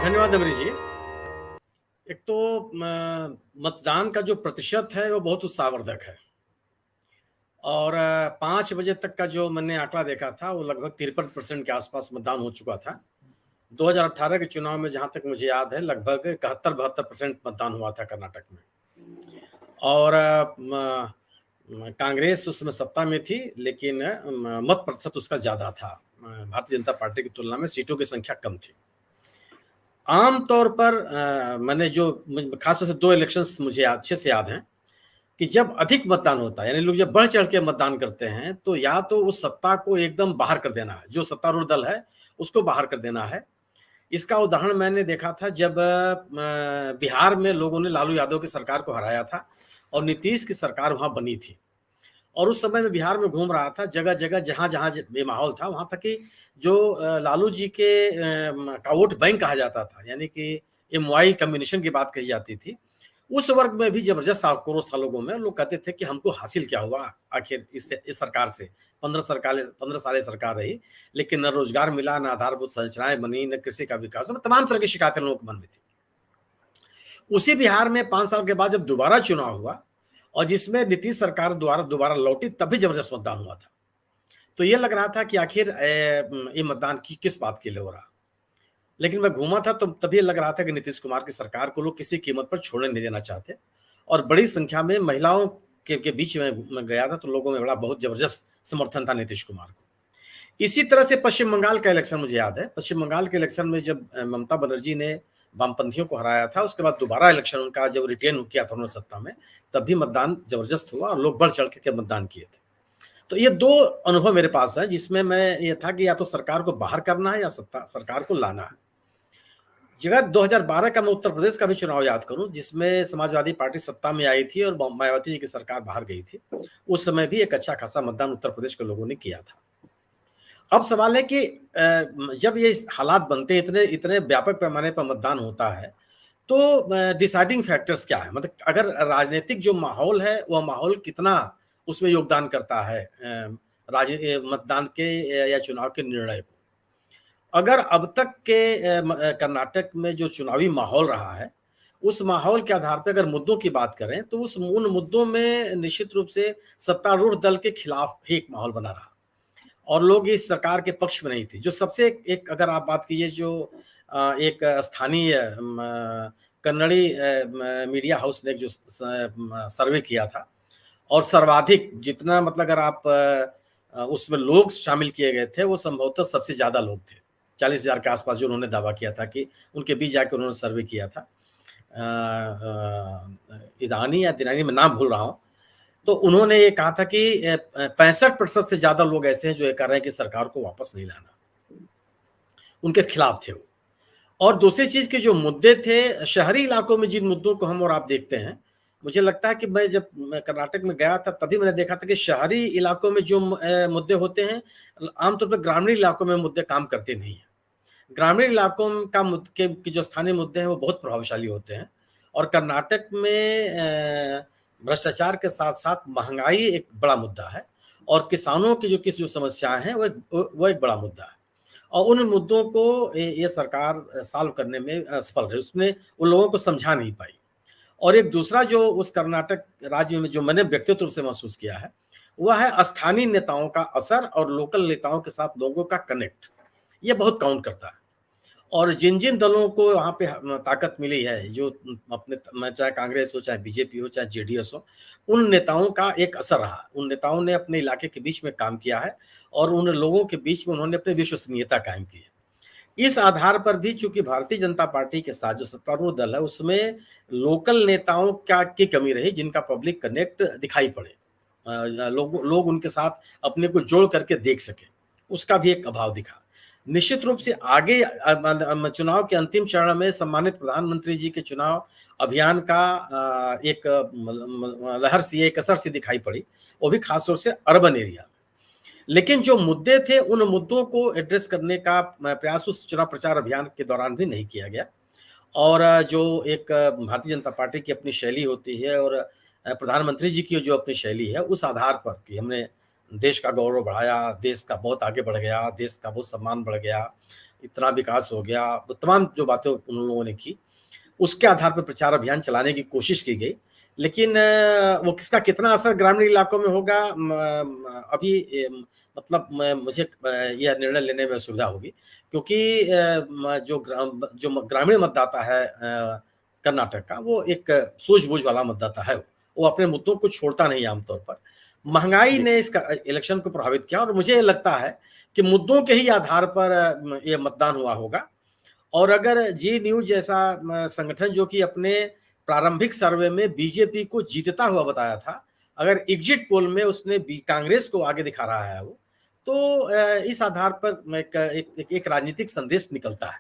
धन्यवाद अमरीश जी। एक तो मतदान का जो प्रतिशत है वो बहुत उत्साहवर्धक है और 5 बजे तक का जो मैंने आंकड़ा देखा था वो लगभग 53% के आसपास मतदान हो चुका था। 2018 के चुनाव में जहाँ तक मुझे याद है लगभग 71-72% मतदान हुआ था कर्नाटक में और कांग्रेस उस समय सत्ता में थी लेकिन मत प्रतिशत उसका ज़्यादा था। भारतीय जनता पार्टी की तुलना में सीटों की संख्या कम थी। आम तौर पर मैंने जो खासतौर से 2 इलेक्शंस मुझे अच्छे से याद हैं कि जब अधिक मतदान होता है, यानी लोग जब बढ़-चढ़ के मतदान करते हैं, तो या तो उस सत्ता को एकदम बाहर कर देना है, जो सत्तारूढ़ दल है, उसको बाहर कर देना है। इसका उदाहरण मैंने देखा था जब बिहार में लोगों ने लालू यादव की सरकार को हराया था और नीतीश की सरकार वहाँ बनी थी। और उस समय मैं बिहार में घूम रहा था, जगह-जगह जहाँ-जहाँ ये माहौल था, वहाँ तक कि जो लालू जी के का वोट बैंक कहा जाता था, यानी कि एमवाई कम्युनिकेशन की बात कही जाती थी। उस वर्ग में भी ज़बरदस्त आक्रोश था लोगों में। लोग कहते थे कि हमको हासिल क्या हुआ आखिर इस सरकार से? 15 सालें सरकार रही, लेकिन ना रोज़गार मिला, ना आधारभूत संरचनाएँ बनी, ना कृषि का विकास हुआ, तमाम तरह की शिकायतें लोगों के मन में थी। उसी बिहार में 5 साल के बाद जब दोबारा चुनाव हुआ और जिसमें नीतीश सरकार द्वारा दोबारा लौटी, तब भी ज़बरदस्त मतदान हुआ था। तो ये लग रहा था कि आखिर ये मतदान किस बात के लिए हो रहा? लेकिन मैं घूमा था तो तब ये लग रहा था कि नीतीश कुमार की सरकार को लोग किसी कीमत पर छोड़ने नहीं देना चाहते और बड़ी संख्या में महिलाओं के बीच में मैं गया था तो लोगों में बड़ा बहुत ज़बरदस्त समर्थन था नीतीश कुमार को। इसी तरह से पश्चिम बंगाल का इलेक्शन मुझे याद है। पश्चिम बंगाल के इलेक्शन में जब ममता बनर्जी ने वामपंथियों को हराया था, उसके बाद दोबारा इलेक्शन उनका जब रिटेन किया था उन्होंने सत्ता में, तब भी मतदान ज़बरदस्त हुआ और लोग बढ़-चढ़ के मतदान किए थे। तो ये 2 अनुभव मेरे पास है जिसमें मैं ये था कि या तो सरकार को बाहर करना है या सरकार को लाना है। अगर 2012 का मैं उत्तर प्रदेश का भी चुनाव याद करूं जिसमें समाजवादी पार्टी सत्ता में आई थी और मायावती जी की सरकार बाहर गई थी, उस समय भी एक अच्छा खासा मतदान उत्तर प्रदेश के लोगों ने किया था। अब सवाल है कि जब ये हालात बनते हैं, इतने इतने व्यापक पैमाने पर मतदान होता है, तो डिसाइडिंग फैक्टर्स क्या है? मतलब अगर राजनीतिक जो माहौल है, वह माहौल कितना उसमें योगदान करता है मतदान के या चुनाव के निर्णय को? अगर अब तक के कर्नाटक में जो चुनावी माहौल रहा है, उस माहौल के आधार पे अगर मुद्दों की बात करें, तो उन मुद्दों में निश्चित रूप से सत्तारूढ़ दल के खिलाफ ही एक माहौल बना रहा और लोग इस सरकार के पक्ष में नहीं थे। जो सबसे एक अगर आप बात कीजिए जो एक स्थानीय कन्नड़ी मीडिया हाउस ने जो सर्वे किया था और सर्वाधिक जितना मतलब अगर आप उसमें लोग शामिल किए गए थे, वो संभवतः सबसे ज़्यादा लोग थे। 40,000 के आसपास जो उन्होंने दावा किया था कि उनके बीच जाके उन्होंने सर्वे किया था। ईरानी या दिरानी मैं नाम भूल रहा हूँ। तो उन्होंने ये कहा था कि 65% से ज़्यादा लोग ऐसे हैं जो ये कह रहे हैं कि सरकार को वापस नहीं लाना। उनके खिलाफ थे वो। और दूसरी चीज़ के जो मुद्दे थे, शहरी इलाकों में जिन मुद्दों को हम और आप देखते हैं, मुझे लगता है कि मैं कर्नाटक में गया था तभी मैंने देखा था कि शहरी इलाकों में जो मुद्दे होते हैं, आमतौर पर ग्रामीण इलाकों में मुद्दे काम करते नहीं हैं। ग्रामीण इलाकों का के जो स्थानीय मुद्दे हैं वो बहुत प्रभावशाली होते हैं और कर्नाटक में भ्रष्टाचार के साथ-साथ महँगाई एक बड़ा मुद्दा है और किसानों की जो समस्याएँ हैं वो एक बड़ा मुद्दा है। और उन मुद्दों को ये सरकार सॉल्व करने में असफल रही। उसने उन लोगों को समझा नहीं पाई। और एक दूसरा जो उस कर्नाटक राज्य में जो मैंने व्यक्तिगत रूप से महसूस किया है, वह है स्थानीय नेताओं का असर और लोकल नेताओं के साथ लोगों का कनेक्ट। ये बहुत काउंट करता है। और जिन-जिन दलों को वहाँ पे ताकत मिली है, जो अपने मैं चाहे कांग्रेस हो, चाहे बीजेपी हो, चाहे जेडीएस हो, उन नेताओं का एक असर रहा। उन नेताओं ने अपने इलाके के बीच में काम किया है और उन लोगों के बीच में उन्होंने अपनी विश्वसनीयता कायम की है। इस आधार पर भी चूँकि भारतीय जनता पार्टी के साथ जो सत्तारूढ़ दल है, उसमें लोकल नेताओं की कमी रही, जिनका पब्लिक कनेक्ट दिखाई पड़े। लोग उनके साथ अपने को जोड़ करके देख सकें, उसका भी एक अभाव दिखा। निश्चित रूप से आगे चुनाव के अंतिम चरण में सम्मानित प्रधानमंत्री जी के चुनाव अभियान का एक लहर सी एक असर सी दिखाई पड़ी, वो भी खास तौर से अर्बन एरिया में। लेकिन जो मुद्दे थे, उन मुद्दों को एड्रेस करने का प्रयास उस चुनाव प्रचार अभियान के दौरान भी नहीं किया गया और जो एक भारतीय जनता पार्टी की अपनी शैली होती है और प्रधानमंत्री जी की जो अपनी शैली है, उस आधार पर कि हमने देश का गौरव बढ़ाया, देश का बहुत आगे बढ़ गया, देश का बहुत सम्मान बढ़ गया। इतना विकास हो गया, वो तमाम जो बातें उन लोगों ने की, उसके आधार पर प्रचार अभियान चलाने की कोशिश की गई। लेकिन वो किसका कितना असर ग्रामीण इलाकों में होगा, अभी मतलब मुझे यह निर्णय लेने में असुविधा होगी, क्योंकि जो ग्रामीण मतदाता है कर्नाटक का, वो एक सूझबूझ वाला मतदाता है। वो अपने मुद्दों को छोड़ता नहीं आमतौर पर। महंगाई जी। ने इस इलेक्शन को प्रभावित किया, और मुझे लगता है कि मुद्दों के ही आधार पर ये मतदान हुआ होगा। और अगर जी न्यूज़ जैसा संगठन, जो कि अपने प्रारंभिक सर्वे में बीजेपी को जीतता हुआ बताया था, अगर एग्जिट पोल में उसने कांग्रेस को आगे दिखा रहा है वो, तो इस आधार पर एक राजनीतिक संदेश निकलता है।